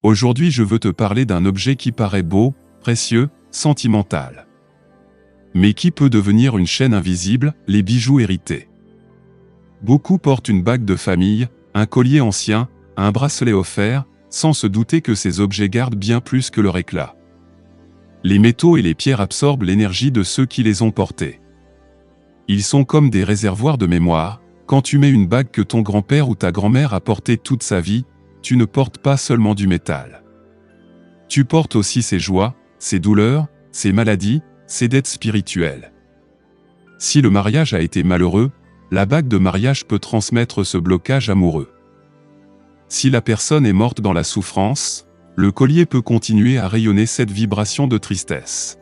Aujourd'hui je veux te parler d'un objet qui paraît beau, précieux, sentimental. Mais qui peut devenir une chaîne invisible, les bijoux hérités. Beaucoup portent une bague de famille, un collier ancien, un bracelet offert, sans se douter que ces objets gardent bien plus que leur éclat. Les métaux et les pierres absorbent l'énergie de ceux qui les ont portés. Ils sont comme des réservoirs de mémoire. Quand tu mets une bague que ton grand-père ou ta grand-mère a portée toute sa vie, tu ne portes pas seulement du métal. Tu portes aussi ses joies, ses douleurs, ses maladies, ses dettes spirituelles. Si le mariage a été malheureux, la bague de mariage peut transmettre ce blocage amoureux. Si la personne est morte dans la souffrance, le collier peut continuer à rayonner cette vibration de tristesse.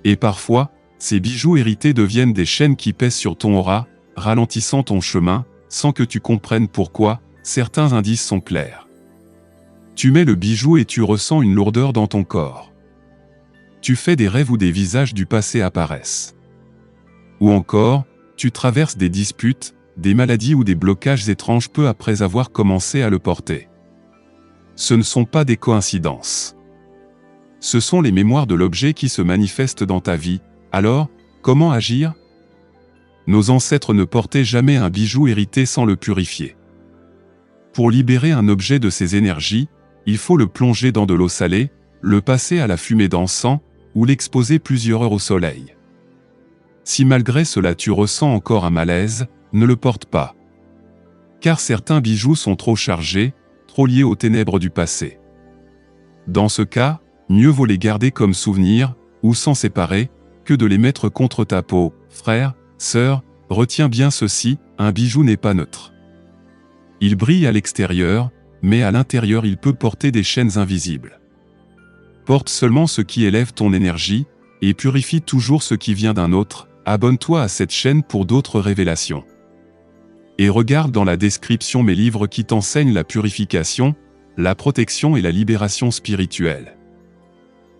Et parfois, ces bijoux hérités deviennent des chaînes qui pèsent sur ton aura, ralentissant ton chemin, sans que tu comprennes pourquoi. Certains indices sont clairs. Tu mets le bijou et tu ressens une lourdeur dans ton corps. Tu fais des rêves où des visages du passé apparaissent. Ou encore, tu traverses des disputes, des maladies ou des blocages étranges peu après avoir commencé à le porter. Ce ne sont pas des coïncidences. Ce sont les mémoires de l'objet qui se manifestent dans ta vie. Alors, comment agir? Nos ancêtres ne portaient jamais un bijou hérité sans le purifier. Pour libérer un objet de ses énergies, il faut le plonger dans de l'eau salée, le passer à la fumée d'encens, ou l'exposer plusieurs heures au soleil. Si malgré cela tu ressens encore un malaise, ne le porte pas. Car certains bijoux sont trop chargés, trop liés aux ténèbres du passé. Dans ce cas, mieux vaut les garder comme souvenir, ou s'en séparer, que de les mettre contre ta peau. Frère, sœur, retiens bien ceci, un bijou n'est pas neutre. Il brille à l'extérieur, mais à l'intérieur il peut porter des chaînes invisibles. Porte seulement ce qui élève ton énergie, et purifie toujours ce qui vient d'un autre. Abonne-toi à cette chaîne pour d'autres révélations. Et regarde dans la description mes livres qui t'enseignent la purification, la protection et la libération spirituelle.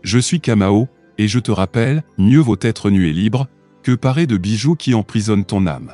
Je suis Kamao, et je te rappelle, mieux vaut être nu et libre, que paré de bijoux qui emprisonnent ton âme.